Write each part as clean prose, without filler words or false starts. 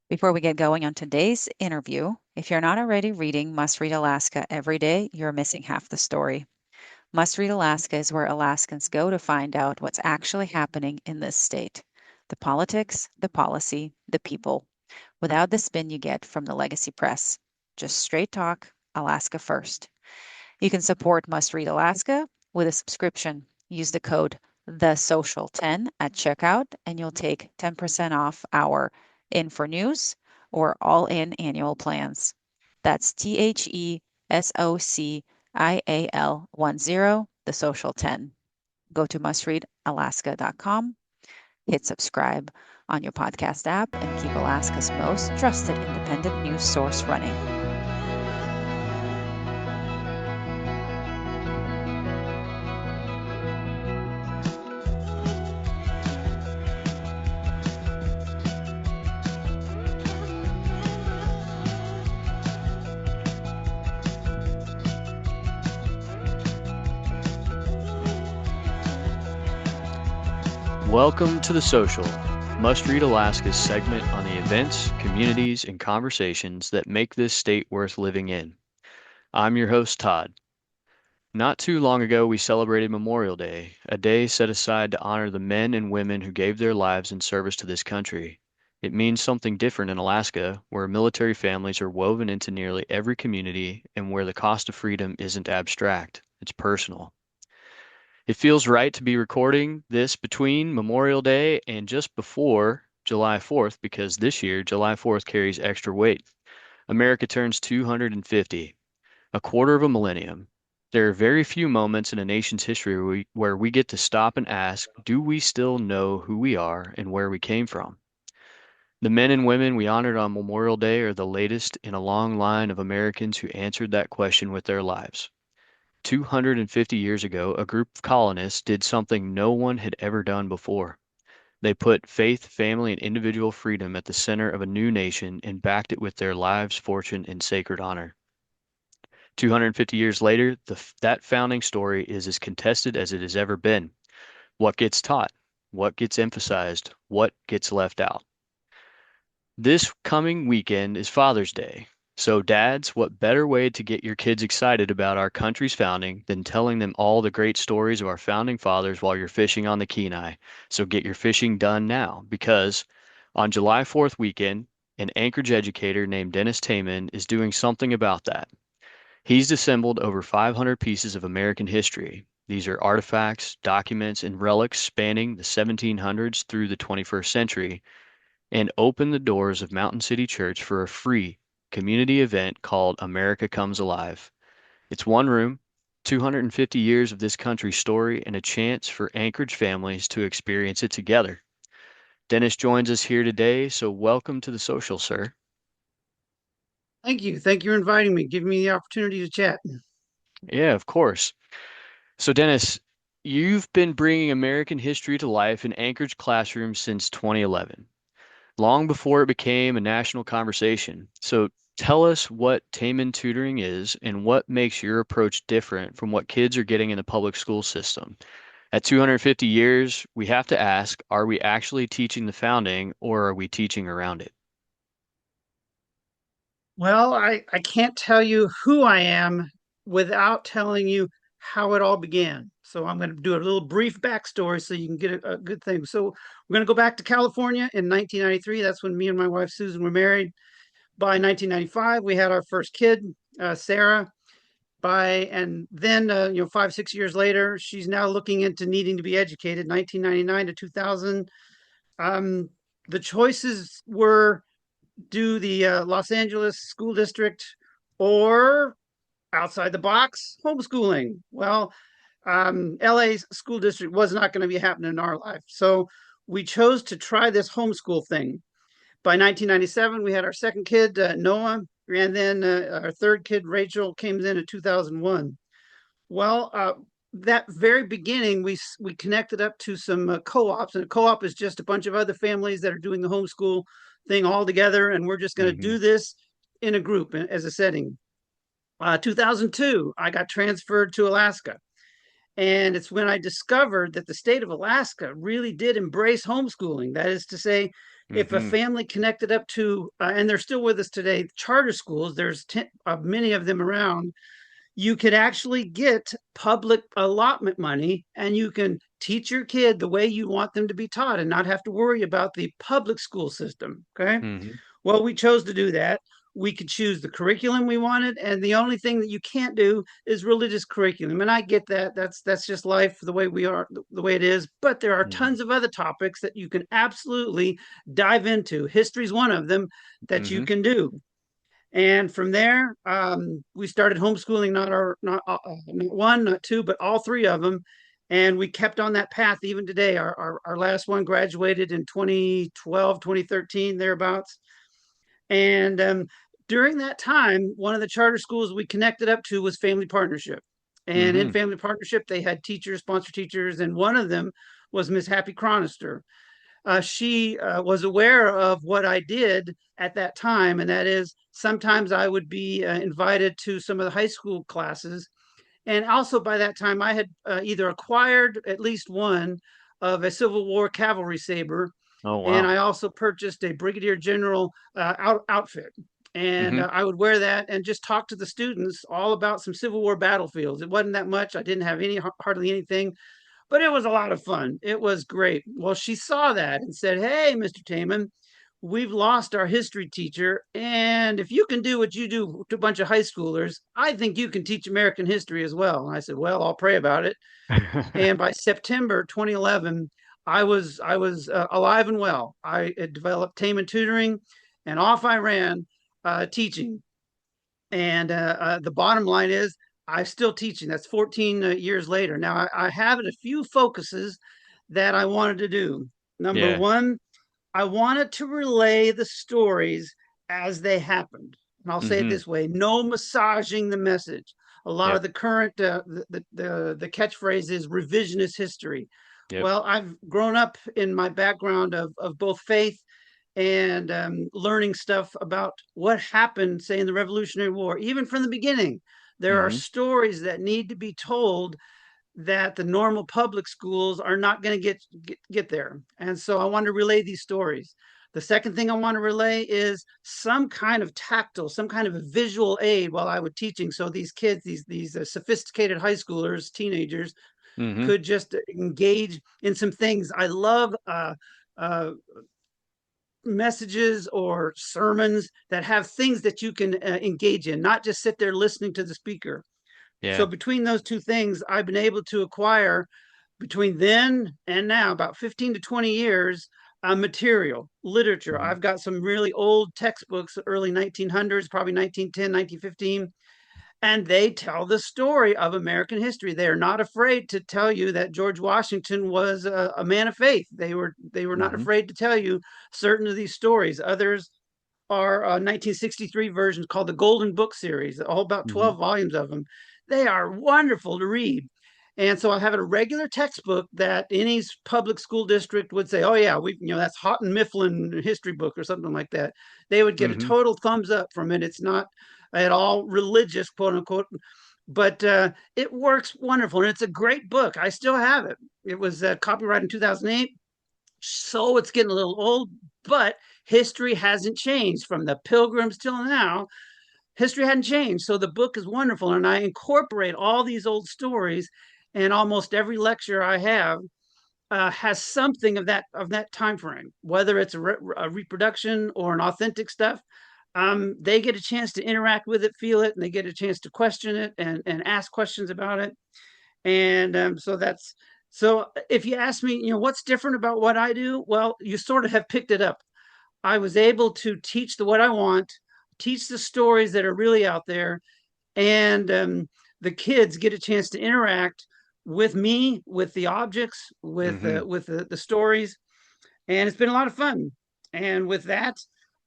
Before we get going on today's interview, if you're not already reading Must Read Alaska every day, you're missing half the story. Must Read Alaska is where Alaskans go to find out what's actually happening in this state: the politics, the policy, the people, without the spin you get from the legacy press. Just straight talk, Alaska first. You can support Must Read Alaska with a subscription. Use the code THESOCIAL10 at checkout, and you'll take 10% off our In for News or All In annual plans. That's THESOCIAL10, the Social 10. Go to mustreadalaska.com, hit subscribe on your podcast app, and keep Alaska's most trusted independent news source running. Welcome to The Social, Must Read Alaska's segment on the events, communities, and conversations that make this state worth living in. I'm your host, Todd. Not too long ago, we celebrated Memorial Day, a day set aside to honor the men and women who gave their lives in service to this country. It means something different in Alaska, where military families are woven into nearly every community and where the cost of freedom isn't abstract, it's personal. It feels right to be recording this between Memorial Day and just before July 4th because this year, July 4th carries extra weight. America turns 250, a quarter of a millennium. There are very few moments in a nation's history where we get to stop and ask, do we still know who we are and where we came from? The men and women we honored on Memorial Day are the latest in a long line of Americans who answered that question with their lives. 250 years ago, a group of colonists did something no one had ever done before. They put faith, family, and individual freedom at the center of a new nation and backed it with their lives, fortune, and sacred honor. 250 years later, that founding story is as contested as it has ever been. What gets taught? What gets emphasized? What gets left out? This coming weekend is Father's Day. So, dads, what better way to get your kids excited about our country's founding than telling them all the great stories of our founding fathers while you're fishing on the Kenai? So, get your fishing done now because on July 4th weekend, an Anchorage educator named Dennis Tayman is doing something about that. He's assembled over 500 pieces of American history. These are artifacts, documents, and relics spanning the 1700s through the 21st century and opened the doors of Mountain City Church for a free community event called America Comes Alive. It's one room, 250 years of this country's story, and a chance for Anchorage families to experience it together. Dennis joins us here today, so welcome to the social, sir. Thank you. Thank you for inviting me, giving me the opportunity to chat. Yeah, of course. So, Dennis, you've been bringing American history to life in Anchorage classrooms since 2011, long before it became a national conversation. So tell us what Tayman tutoring is and what makes your approach different from what kids are getting in the public school system. At 250 years, we have to ask, are we actually teaching the founding or are we teaching around it? Well, I can't tell you who I am without telling you how it all began. So I'm going to do a little brief backstory so you can get a good thing. So we're going to go back to California in 1993. That's when me and my wife Susan were married. By 1995, we had our first kid, Sarah. And then 5, 6 years later, she's now looking into needing to be educated. 1999 to 2000. Um, the choices were do the Los Angeles school district or outside the box homeschooling. Well, LA's school district was not going to be happening in our life. So we chose to try this homeschool thing. By 1997, we had our second kid, Noah, and then our third kid, Rachel, came in 2001. Well, that very beginning, we connected up to some co-ops, and a co-op is just a bunch of other families that are doing the homeschool thing all together, and we're just going to Hmm. do this in a group as a setting. 2002, I got transferred to Alaska, and it's when I discovered that the state of Alaska really did embrace homeschooling. That is to say, If a Mm-hmm. family connected up to, and they're still with us today, charter schools, there's many of them around, you could actually get public allotment money and you can teach your kid the way you want them to be taught and not have to worry about the public school system. Okay. Mm-hmm. Well, we chose to do that. We could choose the curriculum we wanted, and the only thing that you can't do is religious curriculum. And I get that. That's just life the way we are, the way it is. But there are Mm-hmm. tons of other topics that you can absolutely dive into. History is one of them that you Mm-hmm. can do. And from there, we started homeschooling not one, not two, but all three of them. And we kept on that path even today. Our last one graduated in 2012, 2013, thereabouts. And during that time, one of the charter schools we connected up to was Family Partnership. And in Mm-hmm. Family Partnership, they had teachers, sponsor teachers, and one of them was Miss Happy Chronister. She was aware of what I did at that time, and that is sometimes I would be invited to some of the high school classes. And also by that time, I had either acquired at least one of a Civil War cavalry saber, Oh, and wow. I also purchased a Brigadier General outfit. And Mm-hmm. I would wear that and just talk to the students all about some Civil War battlefields. It wasn't that much. I didn't have hardly anything, but it was a lot of fun. It was great. Well, she saw that and said, "Hey, Mr. Tayman, we've lost our history teacher. And if you can do what you do to a bunch of high schoolers, I think you can teach American history as well." And I said, "Well, I'll pray about it." And by September 2011, I was alive and well. I had developed Tayman Tutoring, and off I ran teaching. And the bottom line is, I'm still teaching. That's 14 years later. Now, I have a few focuses that I wanted to do. Number Yeah. one, I wanted to relay the stories as they happened. And I'll say it Mm-hmm. this way: no massaging the message. A lot Yep. of the current, the catchphrase is revisionist history. Yep. Well, I've grown up in my background of both faith and learning stuff about what happened, say, in the Revolutionary War, even from the beginning. There are Mm-hmm. stories that need to be told that the normal public schools are not going to get there. And so I want to relay these stories. The second thing I want to relay is some kind of tactile, some kind of a visual aid while I was teaching. So these kids, these sophisticated high schoolers, teenagers, Mm-hmm. could just engage in some things. I love uh, messages or sermons that have things that you can engage in, not just sit there listening to the speaker. So Yeah. between those two things, I've been able to acquire between then and now about 15 to 20 years material, literature. Mm-hmm. I've got some really old textbooks, early 1900s, probably 1910, 1915, and they tell the story of American history. They are not afraid to tell you that George Washington was a man of faith. They were not Mm-hmm. afraid to tell you certain of these stories. Others are 1963 versions called the Golden Book series, all about Mm-hmm. 12 volumes of them. They are wonderful to read. And so I have a regular textbook that any public school district would say, "Oh yeah, that's Houghton Mifflin history book," or something like that. They would get a Mm-hmm. total thumbs up from it. It's not at all religious, quote unquote, but it works wonderful, and it's a great book. I still have it. It was copyrighted in 2008, so it's getting a little old, but history hasn't changed from the Pilgrims till now. History hadn't changed, so the book is wonderful, and I incorporate all these old stories. And almost every lecture I have has something of that time frame, whether it's a reproduction or an authentic stuff. They get a chance to interact with it, feel it, and they get a chance to question it and ask questions about it. And so if you ask me, what's different about what I do, well, you sort of have picked it up. I was able to teach what I want, teach the stories that are really out there, and the kids get a chance to interact with me, with the objects, with Mm-hmm. the stories, and it's been a lot of fun. And with that,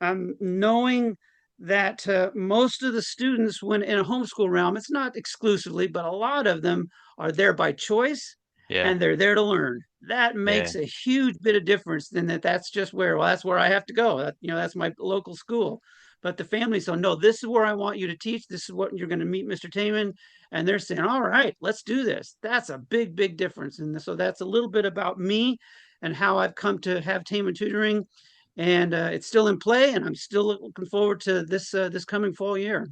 knowing that most of the students, when in a homeschool realm, it's not exclusively, but a lot of them are there by choice, Yeah. and they're there to learn. That Yeah. makes a huge bit of difference. Than that's just where, well, that's where I have to go. That's my local school. But the families don't know, this is where I want you to teach. This is what you're going to meet Mr. Tayman. And they're saying, all right, let's do this. That's a big, big difference. And so that's a little bit about me and how I've come to have Tayman Tutoring. and it's still in play. And I'm still looking forward to this coming fall year.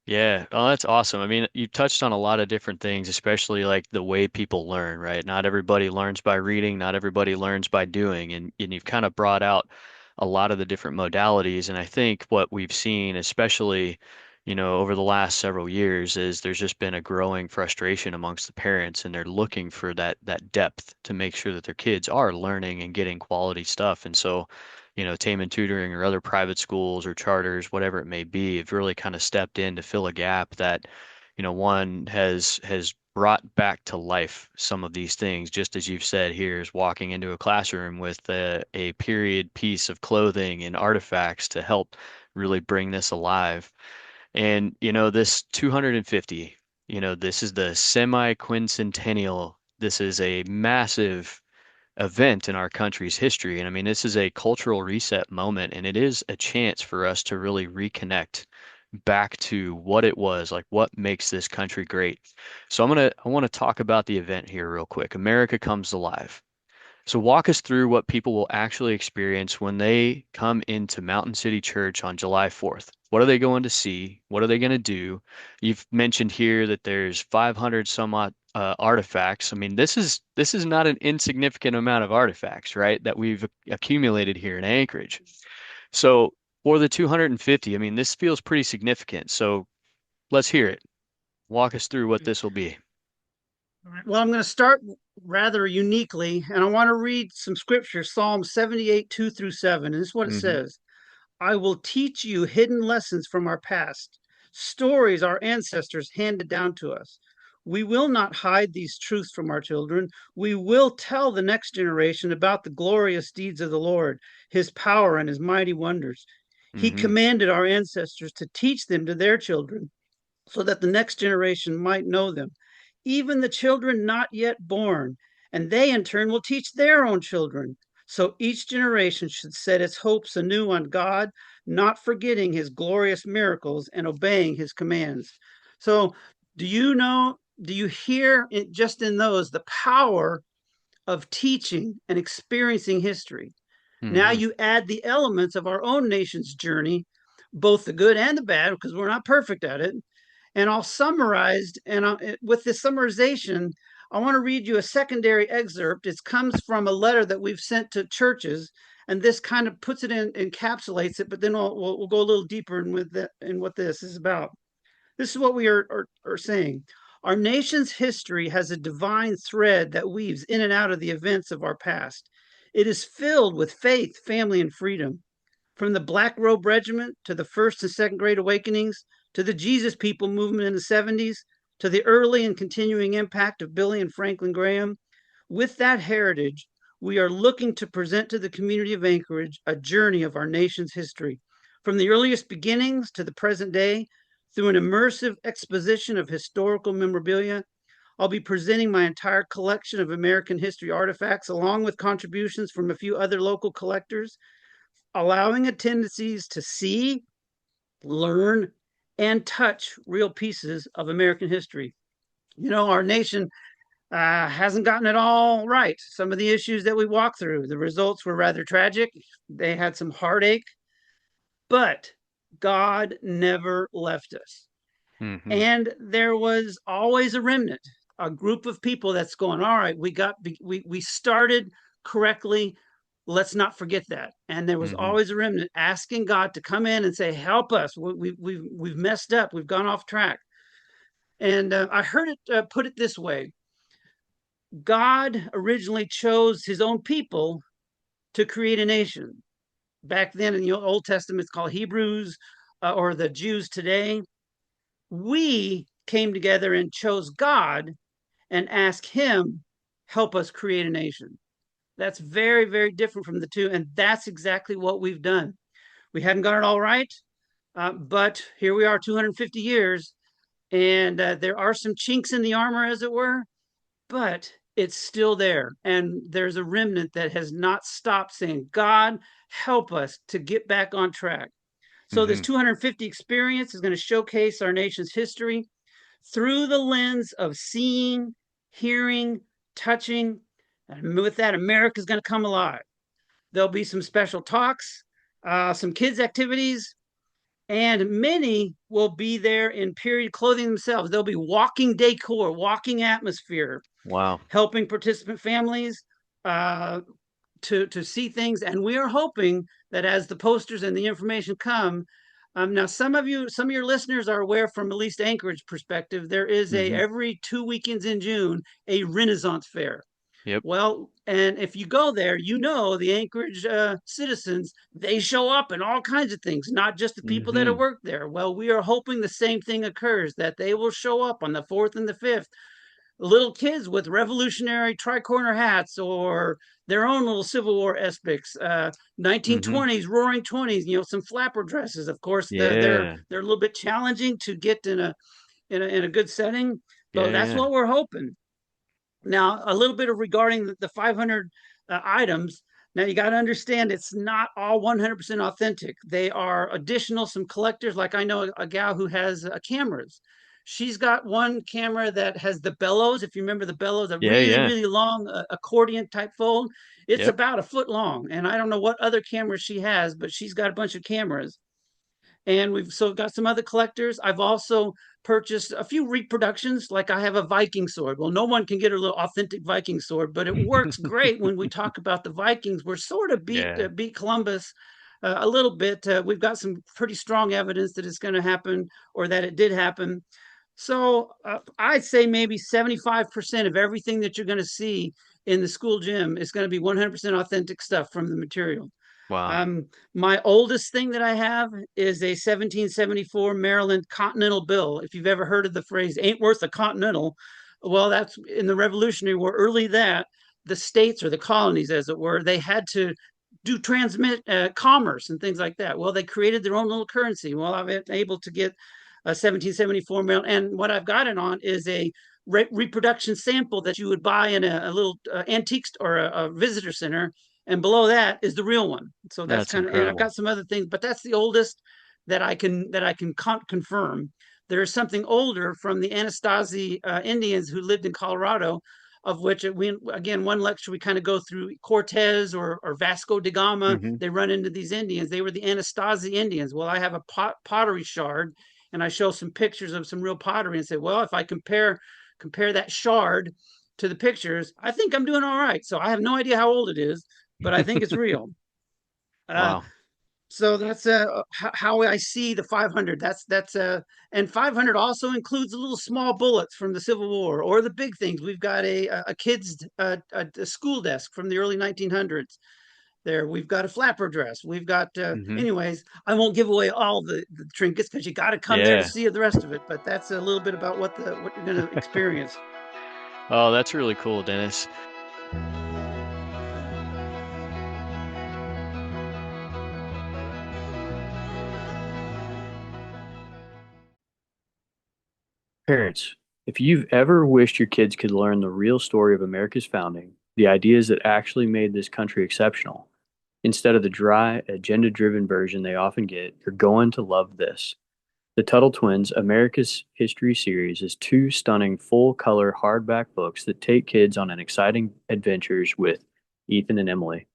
Yeah, oh, that's awesome. I mean, you touched on a lot of different things, especially like the way people learn, right? Not everybody learns by reading, not everybody learns by doing, and you've kind of brought out a lot of the different modalities. And I think what we've seen, especially, over the last several years, is there's just been a growing frustration amongst the parents, and they're looking for that depth to make sure that their kids are learning and getting quality stuff. And so, Tayman Tutoring or other private schools or charters, whatever it may be, have really kind of stepped in to fill a gap that, one has brought back to life some of these things, just as you've said here, is walking into a classroom with a period piece of clothing and artifacts to help really bring this alive. And, this 250, this is the semi-quincentennial. This is a massive event in our country's history. And I mean, this is a cultural reset moment, and it is a chance for us to really reconnect back to what it was, like what makes this country great. So I want to talk about the event here real quick. America Comes Alive. So walk us through what people will actually experience when they come into Mountain City Church on July 4th. What are they going to see? What are they going to do? You've mentioned here that there's 500 some odd artifacts. I mean, this is not an insignificant amount of artifacts, right? That we've accumulated here in Anchorage. So for the 250, I mean, this feels pretty significant. So let's hear it. Walk us through what this will be. All right. Well, I'm going to start rather uniquely, and I want to read some scripture, Psalm 78, 2 through 7. And this is what it Hmm. says: I will teach you hidden lessons from our past, stories our ancestors handed down to us. We will not hide these truths from our children. We will tell the next generation about the glorious deeds of the Lord, his power, and his mighty wonders. He Hmm. commanded our ancestors to teach them to their children so that the next generation might know them, even the children not yet born, and they in turn will teach their own children. So each generation should set its hopes anew on God, not forgetting his glorious miracles and obeying his commands. So, do you hear it just in those the power of teaching and experiencing history? Now Hmm. you add the elements of our own nation's journey, both the good and the bad, because we're not perfect at it, and all summarized. And with this summarization, I want to read you a secondary excerpt. It comes from a letter that we've sent to churches, and this kind of puts it in, encapsulates it. But then we'll go a little deeper in what this is about. This is what we are saying. Our nation's history has a divine thread that weaves in and out of the events of our past. It is filled with faith, family, and freedom. From the Black Robe Regiment to the First and Second Great Awakenings to the Jesus People movement in the 70s to the early and continuing impact of Billy and Franklin Graham, with that heritage, we are looking to present to the community of Anchorage a journey of our nation's history, from the earliest beginnings to the present day, through an immersive exposition of historical memorabilia. I'll be presenting my entire collection of American history artifacts, along with contributions from a few other local collectors, allowing attendees to see, learn, and touch real pieces of American history. Our nation hasn't gotten it all right. Some of the issues that we walked through, the results were rather tragic. They had some heartache, but God never left us. Hmm. And there was always a remnant, a group of people that's going, all right, we started correctly. Let's not forget that. And there was Hmm. always a remnant asking God to come in and say, help us. We've messed up. We've gone off track. And I heard it put it this way: God originally chose his own people to create a nation. Back then in the Old Testament, it's called Hebrews, or the Jews today. We came together and chose God and asked him, help us create a nation. That's very, very different from the two. And that's exactly what we've done. We hadn't got it all right, but here we are 250 years, and there are some chinks in the armor, as it were, but it's still there. And there's a remnant that has not stopped saying, God, help us to get back on track. So, this Hmm. 250 experience is going to showcase our nation's history through the lens of seeing, hearing, touching. And with that, America is going to come alive. There'll be some special talks. some kids' activities, and many will be there in period clothing themselves. They'll be walking decor, walking atmosphere, Wow. helping participant families uh, to see things. And we are hoping that as the posters and the information come, now some of your listeners are aware from at least Anchorage perspective, there is a Hmm. every 2 weekends in June a Renaissance fair. Yep. Well, and if you go there, you know the Anchorage citizens, they show up in all kinds of things, not just the people that have Hmm. worked there. Well, we are hoping the same thing occurs, that they will show up on the 4th and the 5th, little kids with revolutionary tricorner hats or their own little Civil War aspects, Hmm. 1920s, Roaring Twenties, some flapper dresses. Of course, Yeah. they're a little bit challenging to get in a good setting, but Yeah. that's Yeah. what we're hoping. Now, a little bit of regarding the 500 items. Now, you got to understand it's not all 100% authentic. They are additional, some collectors, like I know a gal who has cameras. She's got one camera that has the bellows. If you remember the bellows, a Yeah. really, Yeah. really long accordion type fold. It's Yep. about a foot long. And I don't know what other cameras she has, but she's got a bunch of cameras, and we've so got some other collectors. I've also purchased a few reproductions, like I have a Viking sword. Well, no one can get a little authentic Viking sword, but it works great when we talk about the Vikings. We're sort of Yeah. beat Columbus a little bit. We've got some pretty strong evidence that it's going to happen or that it did happen. So I'd say maybe 75% of everything that you're going to see in the school gym is going to be 100% authentic stuff from the material. Wow. Um, my oldest thing that I have is a 1774 Maryland Continental Bill. If you've ever heard of the phrase "ain't worth a continental," well, that's in the Revolutionary War. Early that the states or the colonies, as it were, they had to do transmit commerce and things like that. Well, they created their own little currency. Well, I've been able to get a 1774 Maryland, and what I've got it on is a reproduction sample that you would buy in a little antique or a visitor center, and below that is the real one. So that's That's kind of, and I've incredible. got some other things, but that's the oldest that I can confirm. There is something older from the Anasazi Indians who lived in Colorado, of which we again one lecture we kind of go through Cortez or Vasco da Gama. Hmm. They run into these Indians. They were the Anasazi Indians. Well, I have a pottery shard, and I show some pictures of some real pottery and say, well, if I compare that shard to the pictures, I think I'm doing all right. So I have no idea how old it is, but I think it's real. Uh, Wow. so that's how I see the 500. And 500 also includes the little small bullets from the Civil War or the big things. We've got a kid's a school desk from the early 1900s. There, we've got a flapper dress. We've got, Hmm. anyways. I won't give away all the trinkets because you got to come there to Yeah. see the rest of it. But that's a little bit about what you're going to experience. Oh, that's really cool, Dennis. Parents, if you've ever wished your kids could learn the real story of America's founding, the ideas that actually made this country exceptional, instead of the dry, agenda-driven version they often get, you're going to love this. The Tuttle Twins America's History series is two stunning full-color hardback books that take kids on an exciting adventures with Ethan and Emily.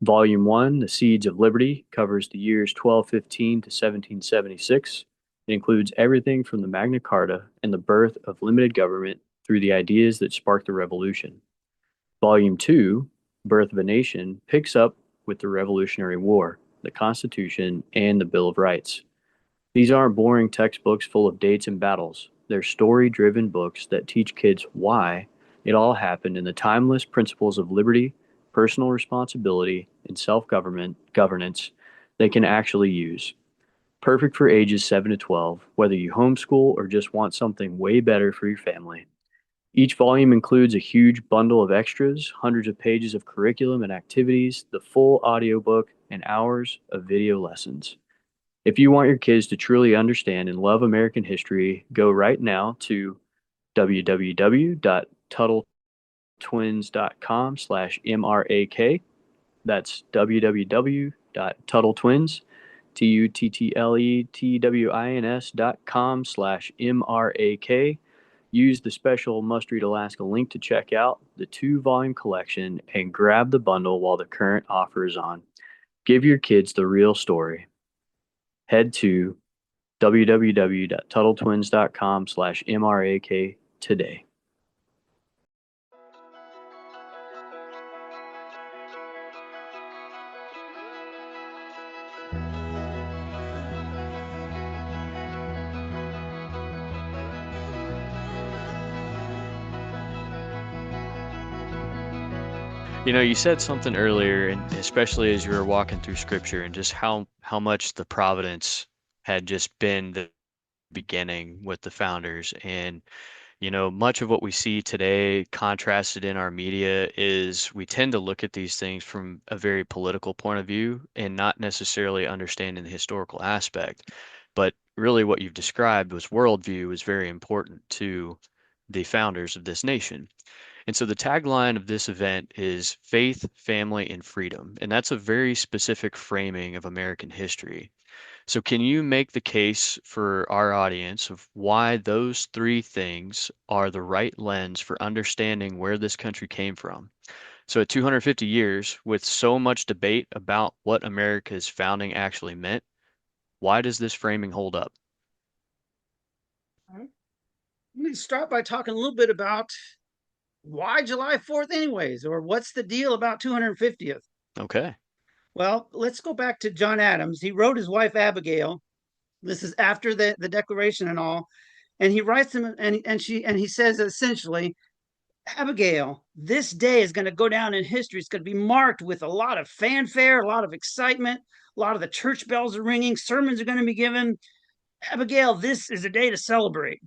Volume 1, The Seeds of Liberty, covers the years 1215 to 1776. It includes everything from the Magna Carta and the birth of limited government through the ideas that sparked the Revolution. Volume 2, Birth of a Nation, picks up with the Revolutionary War, the Constitution, and the Bill of Rights. These aren't boring textbooks full of dates and battles. They're story driven books that teach kids why it all happened and the timeless principles of liberty, personal responsibility, and self governance they can actually use. Perfect for ages 7 to 12, whether you homeschool or just want something way better for your family. Each volume includes a huge bundle of extras, hundreds of pages of curriculum and activities, the full audiobook, and hours of video lessons. If you want your kids to truly understand and love American history, go right now to www.tuttletwins.com/MRAK. That's www.tuttletwins, tuttletwins.com/MRAK. Use the special Must Read Alaska link to check out the two-volume collection and grab the bundle while the current offer is on. Give your kids the real story. Head to www.tuttletwins.com/MRAK today. You know, you said something earlier, and especially as you were walking through scripture and just how much the providence had just been the beginning with the founders. And, you know, much of what we see today contrasted in our media is we tend to look at these things from a very political point of view and not necessarily understanding the historical aspect. But really what you've described was worldview is very important to the founders of this nation. And so the tagline of this event is faith, family, and freedom. And that's a very specific framing of American history. So can you make the case for our audience of why those three things are the right lens for understanding where this country came from? So at 250 years, with so much debate about what America's founding actually meant, why does this framing hold up? Let me start by talking a little bit about why July 4th, anyways, or what's the deal about 250th? Okay. Well, let's go back to John Adams. He wrote his wife Abigail. This is after the Declaration and all, and he writes them, and he says essentially, Abigail, this day is going to go down in history. It's going to be marked with a lot of fanfare, a lot of excitement. A lot of the church bells are ringing. Sermons are going to be given. Abigail, this is a day to celebrate.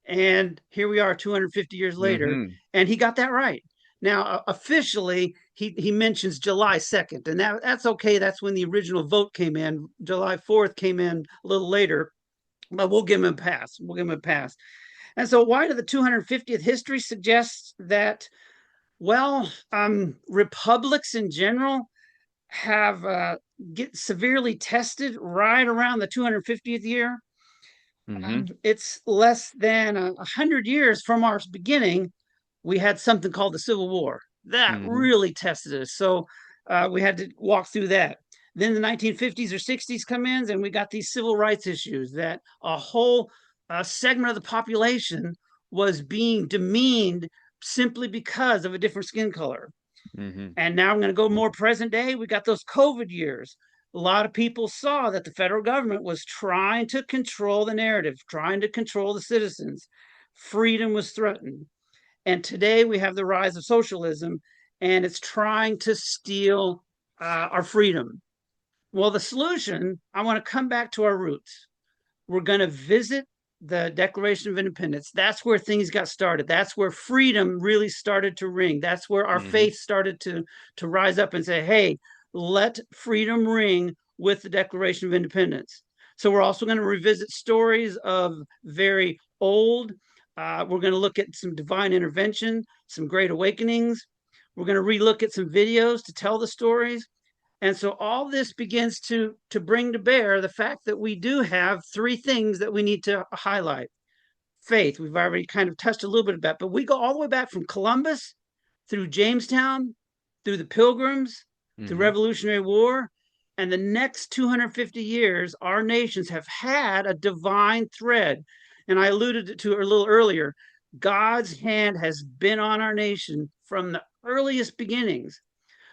And here we are 250 years later, Mm-hmm. and he got that right. Now, officially, he mentions July 2nd, and that's okay. That's when the original vote came in. July 4th came in a little later, but we'll give him a pass. We'll give him a pass. And so, why do the 250th history suggest that, well, republics in general have get severely tested right around the 250th year? Mm-hmm. It's less than 100 years from our beginning. We had something called the Civil War that Mm-hmm. really tested us. So we had to walk through that. Then the 1950s or 60s come in, and we got these civil rights issues that a whole segment of the population was being demeaned simply because of a different skin color. Mm-hmm. And now I'm going to go more present day. We got those COVID years. A lot of people saw that the federal government was trying to control the narrative, trying to control the citizens. Freedom was threatened. And today we have the rise of socialism, and it's trying to steal our freedom. Well, the solution, I want to come back to our roots. We're going to visit the Declaration of Independence. That's where things got started. That's where freedom really started to ring. That's where our Mm-hmm. faith started to rise up and say, hey, let freedom ring with the Declaration of Independence. So we're also going to revisit stories of very old. We're going to look at some divine intervention, some great awakenings. We're going to relook at some videos to tell the stories. And so all this begins to bring to bear the fact that we do have three things that we need to highlight. Faith, we've already kind of touched a little bit about, but we go all the way back from Columbus through Jamestown, through the Pilgrims, the Mm-hmm. Revolutionary War, and the next 250 years, our nations have had a divine thread. And I alluded to it a little earlier. God's hand has been on our nation from the earliest beginnings.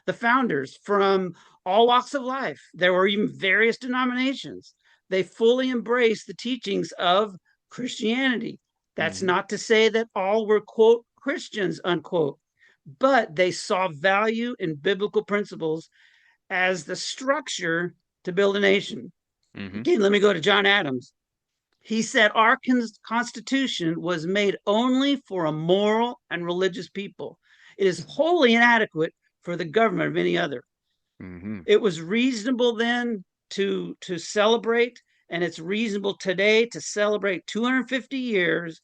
The founders from all walks of life. There were even various denominations. They fully embraced the teachings of Christianity. That's Mm-hmm. not to say that all were, quote, Christians, unquote, but they saw value in biblical principles as the structure to build a nation. Mm-hmm. Again, let me go to John Adams. He said our Constitution was made only for a moral and religious people. It is wholly inadequate for the government of any other. Mm-hmm. It was reasonable then to celebrate, and it's reasonable today to celebrate 250 years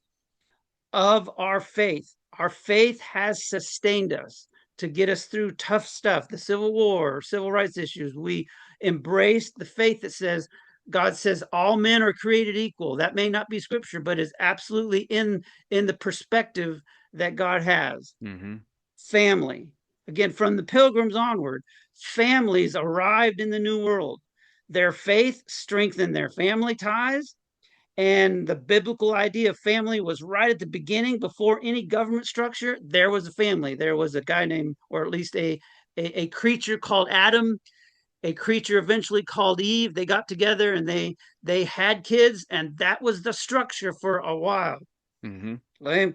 of our faith. Our faith has sustained us to get us through tough stuff, the Civil War, civil rights issues. We embraced the faith that says God says all men are created equal. That may not be scripture, but is absolutely in the perspective that God has. Mm-hmm. Family. Again, from the Pilgrims onward, families arrived in the New World. Their faith strengthened their family ties, and the biblical idea of family was right at the beginning. Before any government structure, there was a family. There was a guy named, or at least a creature called Adam, a creature eventually called Eve. They got together and they had kids, and that was the structure for a while. Mm-hmm. Okay?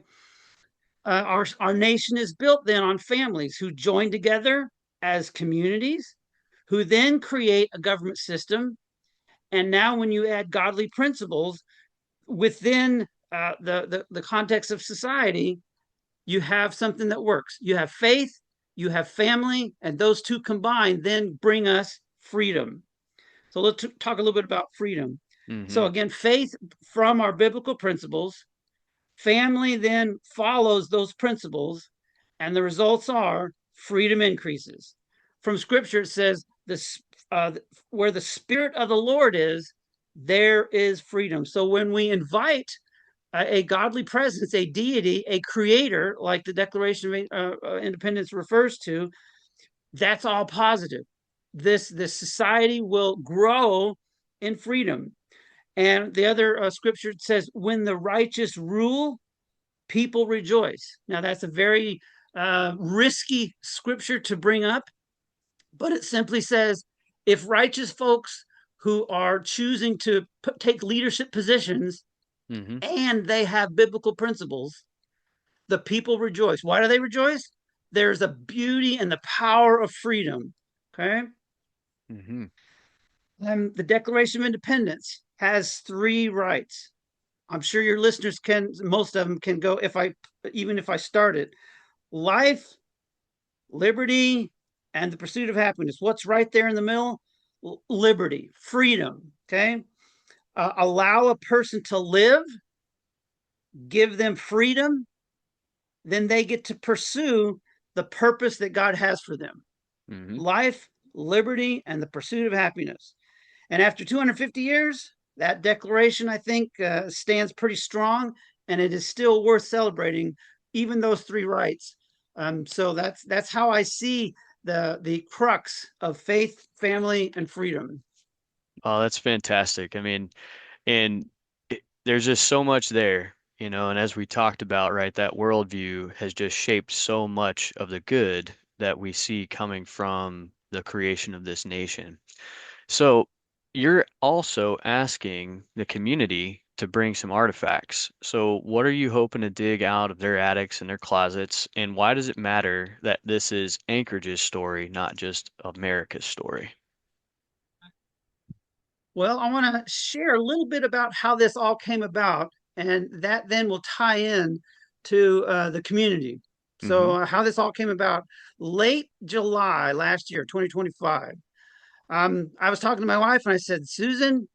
Our nation is built then on families who join together as communities, who then create a government system. And now, when you add godly principles within the context of society, you have something that works. You have faith, you have family, and those two combined then bring us freedom. So let's talk a little bit about freedom. Mm-hmm. So again, faith from our biblical principles, family then follows those principles, and the results are freedom increases. From scripture, it says this where the spirit of the Lord is, there is freedom. So when we invite a godly presence, a deity, a creator, like the Declaration of Independence refers to, that's all positive. This society will grow in freedom. And the other scripture says, when the righteous rule, people rejoice. Now, that's a very risky scripture to bring up, but it simply says if righteous folks who are choosing to take leadership positions Mm-hmm. and they have biblical principles, the people rejoice. Why do they rejoice? There's a beauty and the power of freedom. Okay. Mm-hmm. The Declaration of Independence has three rights. I'm sure your listeners can, most of them can go, even if I start it: life, liberty, and the pursuit of happiness. What's right there in the middle? Liberty, freedom. Okay. Allow a person to live, give them freedom, then they get to pursue the purpose that God has for them: Mm-hmm. life, liberty, and the pursuit of happiness. And after 250 years, that declaration, I think, stands pretty strong, and it is still worth celebrating, even those three rights. So that's how I see the crux of faith, family, and freedom. Oh, that's fantastic. I mean, and there's just so much there, and as we talked about, right, that worldview has just shaped so much of the good that we see coming from the creation of this nation. So you're also asking the community to bring some artifacts. So what are you hoping to dig out of their attics and their closets, and why does it matter that this is Anchorage's story, not just America's story? Well, I want to share a little bit about how this all came about, and that then will tie in to the community. So, Mm-hmm. how this all came about: late July last year, 2025. I was talking to my wife and I said, Susan,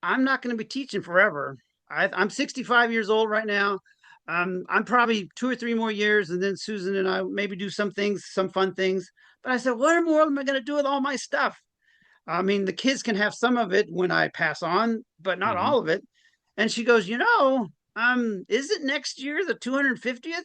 I'm not going to be teaching forever. I'm 65 years old right now. I'm probably 2 or 3 more years, and then Susan and I maybe do some things, some fun things. But I said, what more am I going to do with all my stuff? I mean, the kids can have some of it when I pass on, but not Mm-hmm. all of it. And she goes, is it next year the 250th?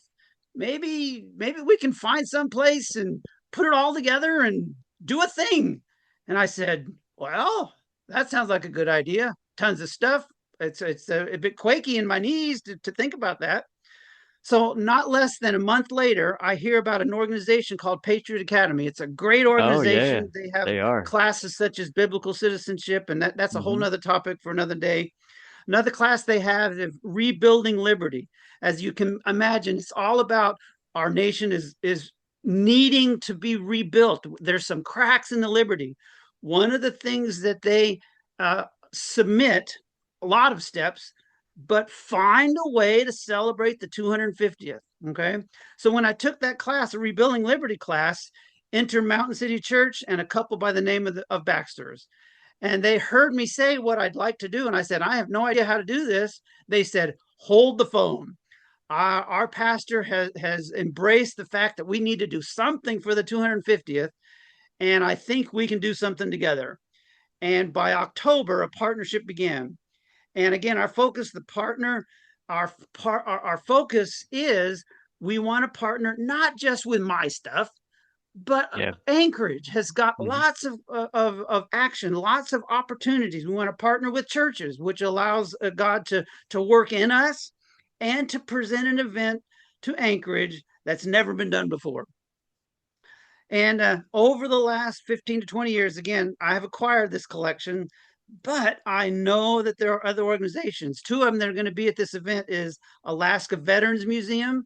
Maybe we can find some place and put it all together and do a thing. And I said, well, that sounds like a good idea. Tons of stuff. It's a bit quaky in my knees to think about that. So, not less than a month later, I hear about an organization called Patriot Academy. It's a great Oh, yeah, organization. They have they are. classes such as biblical citizenship, and that's a whole Mm-hmm. nother topic for another day. Another class they have is rebuilding liberty. As you can imagine, it's all about our nation is needing to be rebuilt. There's some cracks in the liberty. One of the things that they uh, submit, a lot of steps, but find a way to celebrate the 250th. Okay. So when I took that class, a rebuilding liberty class, enter Mountain City Church and a couple by the name of Baxter's, and they heard me say what I'd like to do. And I said, I have no idea how to do this. They said, hold the phone. Our pastor has embraced the fact that we need to do something for the 250th. And I think we can do something together. And by October, a partnership began. And again, our focus, the partner, our focus is we want to partner not just with my stuff, But Yeah. Anchorage has got Hmm. lots of action, lots of opportunities. We want to partner with churches, which allows God to work in us and to present an event to Anchorage that's never been done before. And over the last 15 to 20 years, again, I have acquired this collection, but I know that there are other organizations. Two of them that are going to be at this event is Alaska Veterans Museum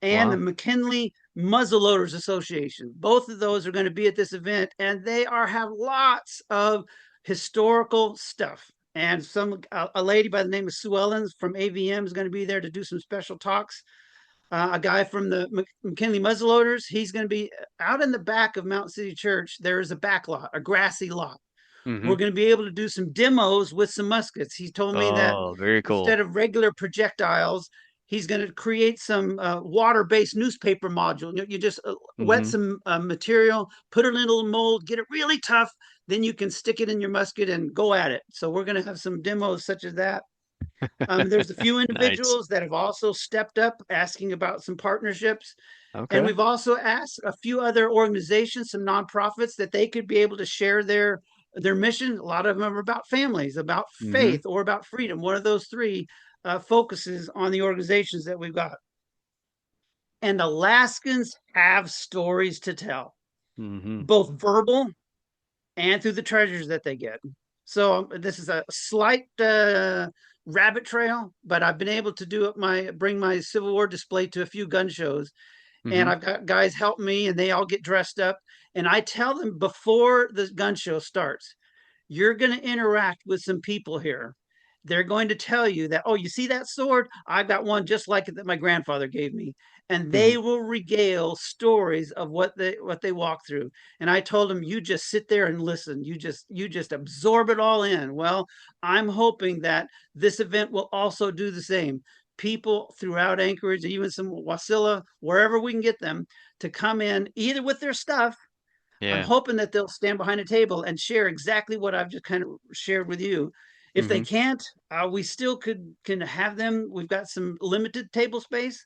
and the Wow. McKinley Muzzleloaders Association. Both of those are going to be at this event, and they are have lots of historical stuff. And a lady by the name of Sue Ellens from AVM is going to be there to do some special talks. A guy from the McKinley Muzzleloaders, he's going to be out in the back of Mountain City Church. There is a back lot, a grassy lot. We're Hmm. going to be able to do some demos with some muskets. He told me that Oh, very instead cool. of regular projectiles, he's going to create some water-based newspaper module. You just wet Hmm. some material, put it in a little mold, get it really tough, then you can stick it in your musket and go at it. So we're going to have some demos such as that. There's a few Nice. individuals that have also stepped up asking about some partnerships. And Okay. we've also asked a few other organizations, some nonprofits, that they could be able to share their mission. A lot of them are about families, about Hmm. faith, or about freedom. One of those three focuses on the organizations that we've got. And Alaskans have stories to tell, Hmm. both verbal and through the treasures that they get. So this is a slight rabbit trail, but I've been able to bring my Civil War display to a few gun shows, and Hmm. I've got guys help me, and they all get dressed up, and I tell them before the gun show starts, you're going to interact with some people here. They're going to tell you that, oh, you see that sword? I got one just like it that my grandfather gave me. And Hmm. they will regale stories of what they walk through. And I told them, you just sit there and listen. You just absorb it all in. Well, I'm hoping that this event will also do the same. People throughout Anchorage, even some Wasilla, wherever we can get them to come in either with their stuff. I'm Yeah. hoping that they'll stand behind a table and share exactly what I've just kind of shared with you. If they Hmm. can't, we still can have them. We've got some limited table space.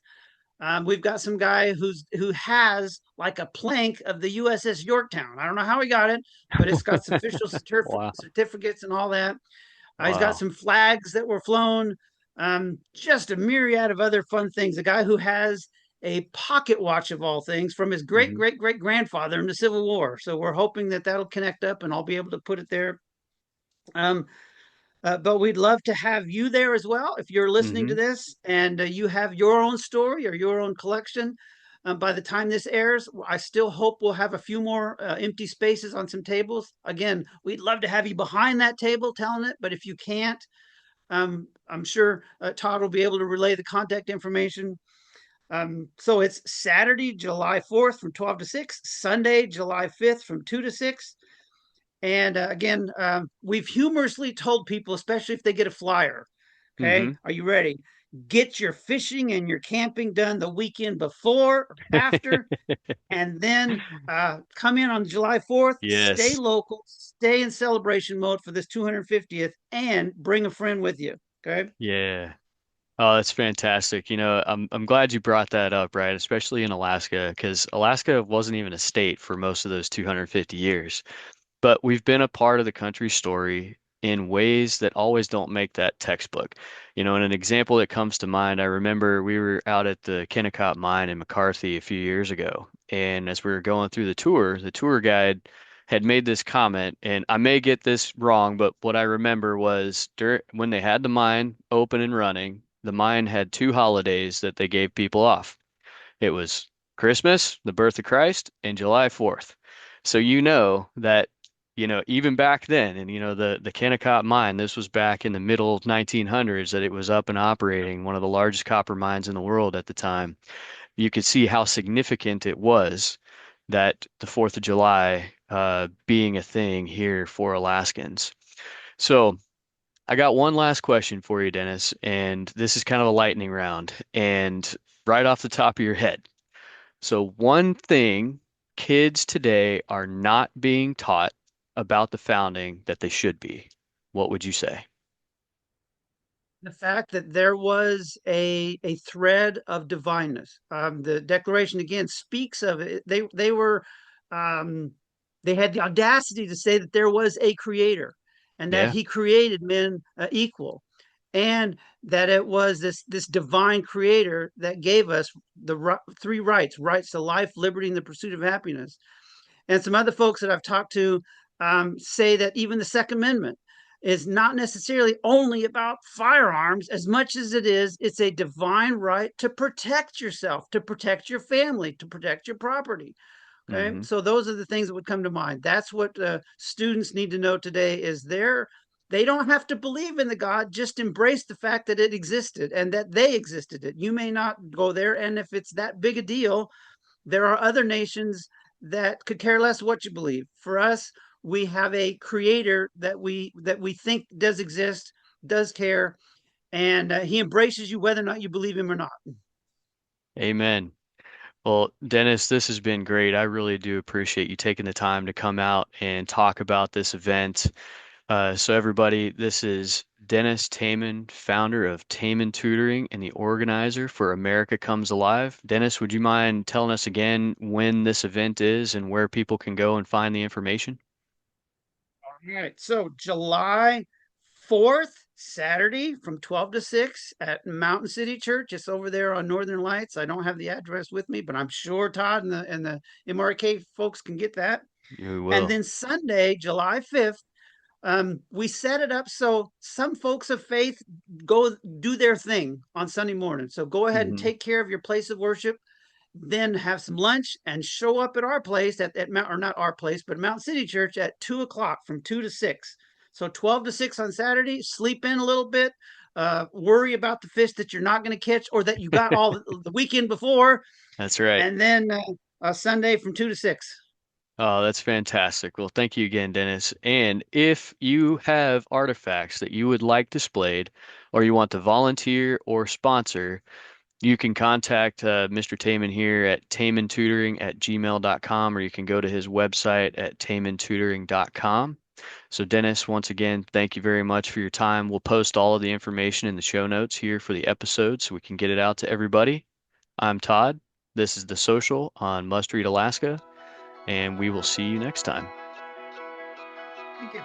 We've got some guy who has like a plank of the USS Yorktown. I don't know how he got it, but it's got official Wow. certificates and all that. He's got Wow. some flags that were flown, just a myriad of other fun things. A guy who has a pocket watch of all things from his great Hmm. great great grandfather in the Civil War. So we're hoping that that'll connect up and I'll be able to put it there. Um, but we'd love to have you there as well if you're listening to Hmm. this and you have your own story or your own collection. By the time this airs, I still hope we'll have a few more empty spaces on some tables. Again, we'd love to have you behind that table telling it, but if you can't, I'm sure Todd will be able to relay the contact information. So it's Saturday, July 4th from 12 to 6, Sunday, July 5th from 2 to 6. And again, we've humorously told people, especially if they get a flyer, okay, Hmm. are you ready? Get your fishing and your camping done the weekend before or after, and then come in on July 4th, stay Yes. local, stay in celebration mode for this 250th, and bring a friend with you. Okay. Yeah. Oh, that's fantastic. I'm glad you brought that up, right? Especially in Alaska, because Alaska wasn't even a state for most of those 250 years. But we've been a part of the country's story in ways that always don't make that textbook. And an example that comes to mind, I remember we were out at the Kennecott mine in McCarthy a few years ago, and as we were going through the tour guide had made this comment, and I may get this wrong, but what I remember was when they had the mine open and running, the mine had two holidays that they gave people off. It was Christmas, the birth of Christ, and July 4th. So that, even back then, and the Kennecott mine, this was back in the middle 1900s that it was up and operating, one of the largest copper mines in the world at the time. You could see how significant it was that the 4th of July being a thing here for Alaskans. So I got one last question for you, Dennis, and this is kind of a lightning round. And right off the top of your head, so one thing kids today are not being taught about the founding that they should be. What would you say? The fact that there was a thread of divineness. The Declaration again speaks of it. They were um, they had the audacity to say that there was a creator and that Yeah. he created men equal, and that it was this divine creator that gave us the three rights to life, liberty, and the pursuit of happiness. And some other folks that I've talked to say that even the Second Amendment is not necessarily only about firearms as much as it's a divine right to protect yourself, to protect your family, to protect your property. Okay, Hmm. so those are the things that would come to mind. That's what students need to know today is they don't have to believe in the God, just embrace the fact that it existed and that they existed. It. You may not go there, and if it's that big a deal, there are other nations that could care less what you believe. For us, we have a creator that we think does exist, does care, and he embraces you whether or not you believe him or not. Amen. Well, Dennis, this has been great. I really do appreciate you taking the time to come out and talk about this event. So everybody, this is Dennis Tayman, founder of Tayman Tutoring and the organizer for America Comes Alive. Dennis, would you mind telling us again when this event is and where people can go and find the information? All right. So July 4th, Saturday from 12 to 6 at Mountain City Church. It's over there on Northern Lights. I don't have the address with me, but I'm sure Todd and the MRK folks can get that. You And will. then Sunday, July 5th, we set it up so some folks of faith go do their thing on Sunday morning. So go ahead and Hmm. take care of your place of worship, then have some lunch and show up at our place at Mount, or not our place, but Mount City Church at 2 o'clock from 2 to 6. So 12 to 6 on Saturday, sleep in a little bit, worry about the fish that you're not going to catch or that you got all the weekend before, That's right. and then Sunday from 2 to 6. Oh, that's fantastic. Well, thank you again, Dennis. And if you have artifacts that you would like displayed, or you want to volunteer or sponsor, you can contact Mr. Tayman here at taymantutoring@gmail.com, or you can go to his website at taymantutoring.com. So, Dennis, once again, thank you very much for your time. We'll post all of the information in the show notes here for the episode so we can get it out to everybody. I'm Todd. This is The Social on Must Read Alaska, and we will see you next time. Thank you.